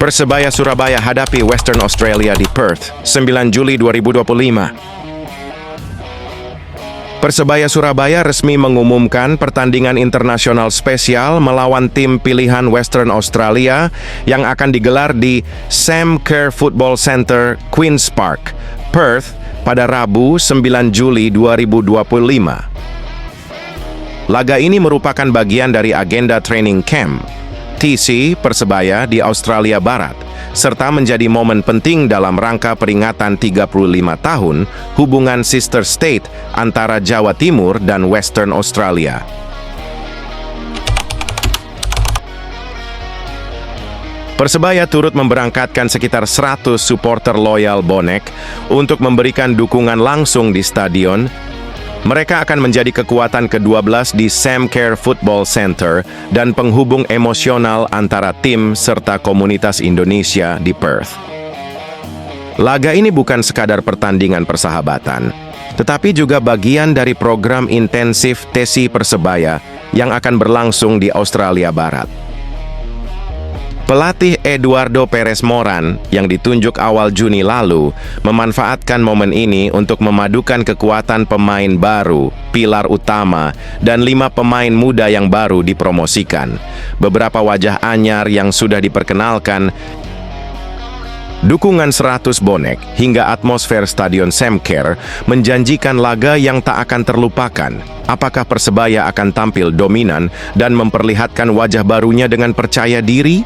Persebaya Surabaya hadapi Western Australia di Perth, 9 Juli 2025. Persebaya Surabaya resmi mengumumkan pertandingan internasional spesial melawan tim pilihan Western Australia yang akan digelar di Sam Kerr Football Centre, Queen's Park, Perth pada Rabu 9 Juli 2025. Laga ini merupakan bagian dari agenda training camp TC Persebaya di Australia Barat, serta menjadi momen penting dalam rangka peringatan 35 tahun hubungan sister state antara Jawa Timur dan Western Australia. Persebaya turut memberangkatkan sekitar 100 supporter loyal bonek untuk memberikan dukungan langsung di stadion. Mereka akan menjadi kekuatan ke-12 di Sam Kerr Football Centre dan penghubung emosional antara tim serta komunitas Indonesia di Perth. Laga ini bukan sekadar pertandingan persahabatan, tetapi juga bagian dari program intensif TC Persebaya yang akan berlangsung di Australia Barat. Pelatih Eduardo Perez Moran yang ditunjuk awal Juni lalu memanfaatkan momen ini untuk memadukan kekuatan pemain baru, pilar utama, dan 5 pemain muda yang baru dipromosikan. Beberapa wajah anyar yang sudah diperkenalkan, dukungan 100 bonek hingga atmosfer Stadion Sam Kerr menjanjikan laga yang tak akan terlupakan. Apakah Persebaya akan tampil dominan dan memperlihatkan wajah barunya dengan percaya diri?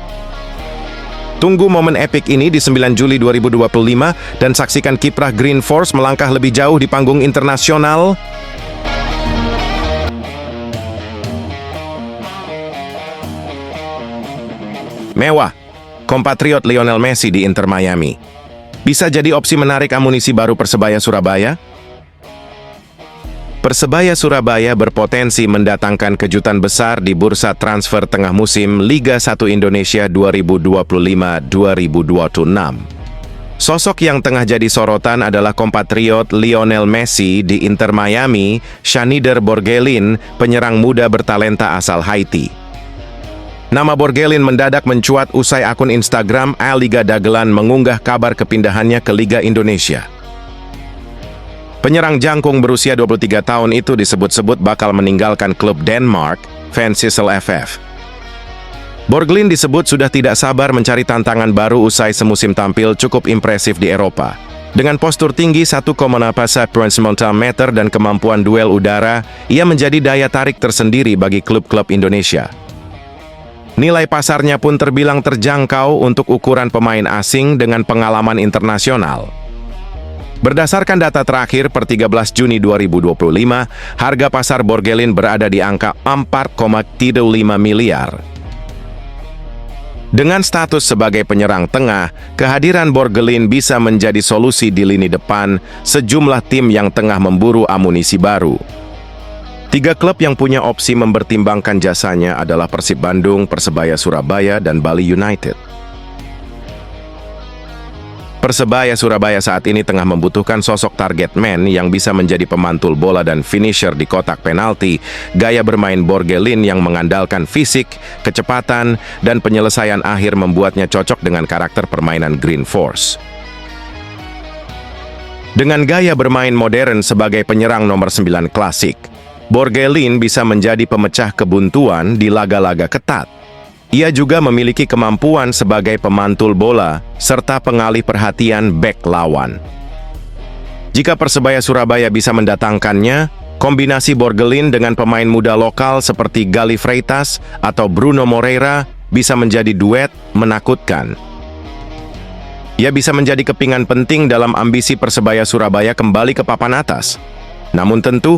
Tunggu momen epik ini di 9 Juli 2025 dan saksikan kiprah Green Force melangkah lebih jauh di panggung internasional. Mewah, kompatriot Lionel Messi di Inter Miami. Bisa jadi opsi menarik amunisi baru Persebaya Surabaya? Persebaya Surabaya berpotensi mendatangkan kejutan besar di bursa transfer tengah musim Liga 1 Indonesia 2025-2026. Sosok yang tengah jadi sorotan adalah kompatriot Lionel Messi di Inter Miami, Schneider Borgelin, penyerang muda bertalenta asal Haiti. Nama Borgelin mendadak mencuat usai akun Instagram Liga Dagelan mengunggah kabar kepindahannya ke Liga Indonesia. Penyerang jangkung berusia 23 tahun itu disebut-sebut bakal meninggalkan klub Denmark, Vendsyssel FF. Borgelin disebut sudah tidak sabar mencari tantangan baru usai semusim tampil cukup impresif di Eropa. Dengan postur tinggi 1,4 meter dan kemampuan duel udara, ia menjadi daya tarik tersendiri bagi klub-klub Indonesia. Nilai pasarnya pun terbilang terjangkau untuk ukuran pemain asing dengan pengalaman internasional. Berdasarkan data terakhir per 13 Juni 2025, harga pasar Borgelin berada di angka 4,35 miliar. Dengan status sebagai penyerang tengah, kehadiran Borgelin bisa menjadi solusi di lini depan sejumlah tim yang tengah memburu amunisi baru. 3 klub yang punya opsi mempertimbangkan jasanya adalah Persib Bandung, Persebaya Surabaya, dan Bali United. Persebaya Surabaya saat ini tengah membutuhkan sosok target man yang bisa menjadi pemantul bola dan finisher di kotak penalti. Gaya bermain Borgelin yang mengandalkan fisik, kecepatan, dan penyelesaian akhir membuatnya cocok dengan karakter permainan Green Force. Dengan gaya bermain modern sebagai penyerang nomor 9 klasik, Borgelin bisa menjadi pemecah kebuntuan di laga-laga ketat. Ia juga memiliki kemampuan sebagai pemantul bola serta pengalih perhatian bek lawan. Jika Persebaya Surabaya bisa mendatangkannya, kombinasi Borgelin dengan pemain muda lokal seperti Gali Freitas atau Bruno Moreira bisa menjadi duet menakutkan. Ia bisa menjadi kepingan penting dalam ambisi Persebaya Surabaya kembali ke papan atas. Namun tentu,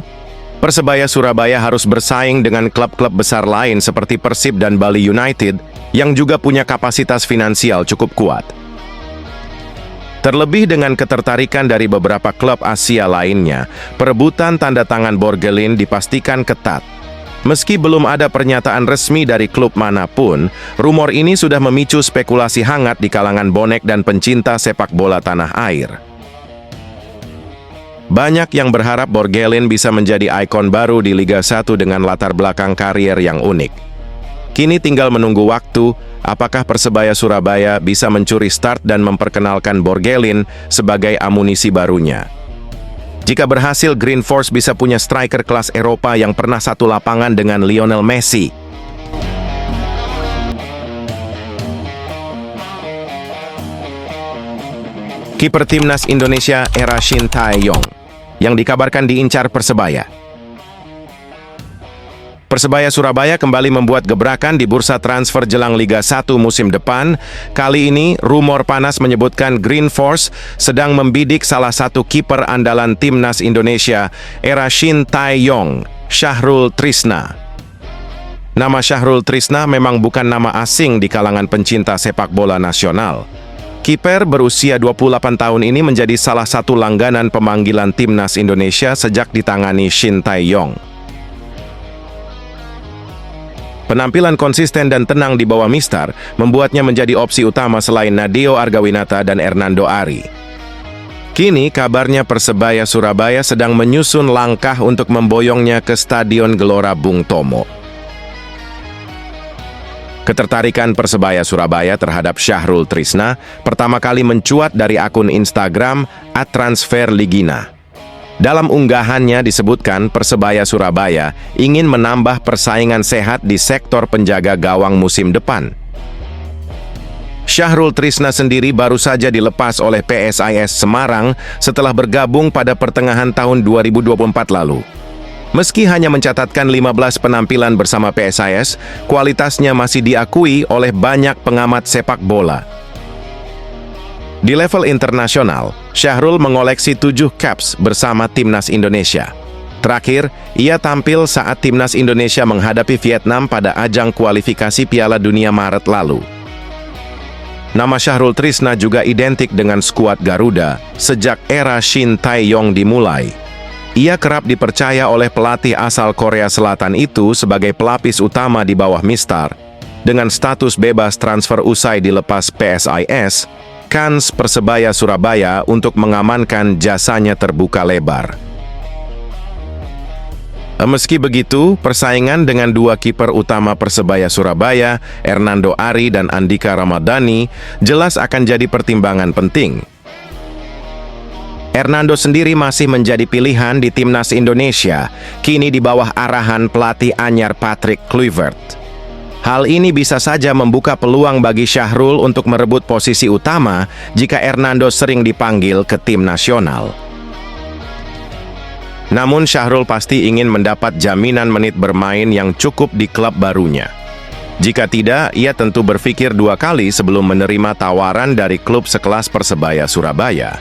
Persebaya Surabaya harus bersaing dengan klub-klub besar lain seperti Persib dan Bali United yang juga punya kapasitas finansial cukup kuat. Terlebih dengan ketertarikan dari beberapa klub Asia lainnya, perebutan tanda tangan Borgelin dipastikan ketat. Meski belum ada pernyataan resmi dari klub manapun, rumor ini sudah memicu spekulasi hangat di kalangan bonek dan pencinta sepak bola tanah air. Banyak yang berharap Borgelin bisa menjadi ikon baru di Liga 1 dengan latar belakang karier yang unik. Kini tinggal menunggu waktu, apakah Persebaya Surabaya bisa mencuri start dan memperkenalkan Borgelin sebagai amunisi barunya. Jika berhasil, Green Force bisa punya striker kelas Eropa yang pernah satu lapangan dengan Lionel Messi. Kiper timnas Indonesia era Shin Tae-yong yang dikabarkan diincar Persebaya. Persebaya Surabaya kembali membuat gebrakan di bursa transfer jelang Liga 1 musim depan. Kali ini, rumor panas menyebutkan Green Force sedang membidik salah satu kiper andalan timnas Indonesia era Shin Tae-yong, Syahrul Trisna. Nama Syahrul Trisna memang bukan nama asing di kalangan pencinta sepak bola nasional. Kiper berusia 28 tahun ini menjadi salah satu langganan pemanggilan timnas Indonesia sejak ditangani Shin Tae-yong. Penampilan konsisten dan tenang di bawah Mistar membuatnya menjadi opsi utama selain Nadeo Argawinata dan Hernando Ari. Kini kabarnya Persebaya Surabaya sedang menyusun langkah untuk memboyongnya ke Stadion Gelora Bung Tomo. Ketertarikan Persebaya Surabaya terhadap Syahrul Trisna pertama kali mencuat dari akun Instagram @transferligina. Dalam unggahannya disebutkan Persebaya Surabaya ingin menambah persaingan sehat di sektor penjaga gawang musim depan. Syahrul Trisna sendiri baru saja dilepas oleh PSIS Semarang setelah bergabung pada pertengahan tahun 2024 lalu. Meski hanya mencatatkan 15 penampilan bersama PSIS, kualitasnya masih diakui oleh banyak pengamat sepak bola. Di level internasional, Syahrul mengoleksi 7 caps bersama timnas Indonesia. Terakhir, ia tampil saat timnas Indonesia menghadapi Vietnam pada ajang kualifikasi Piala Dunia Maret lalu. Nama Syahrul Trisna juga identik dengan skuad Garuda sejak era Shin Tae-yong dimulai. Ia kerap dipercaya oleh pelatih asal Korea Selatan itu sebagai pelapis utama di bawah Mistar. Dengan status bebas transfer usai dilepas PSIS, kans Persebaya Surabaya untuk mengamankan jasanya terbuka lebar. Meski begitu, persaingan dengan dua kiper utama Persebaya Surabaya, Hernando Ari dan Andika Ramadhani, jelas akan jadi pertimbangan penting. Hernando sendiri masih menjadi pilihan di timnas Indonesia, kini di bawah arahan pelatih anyar Patrick Kluivert. Hal ini bisa saja membuka peluang bagi Syahrul untuk merebut posisi utama jika Hernando sering dipanggil ke tim nasional. Namun Syahrul pasti ingin mendapat jaminan menit bermain yang cukup di klub barunya. Jika tidak, ia tentu berpikir 2 kali sebelum menerima tawaran dari klub sekelas Persebaya Surabaya.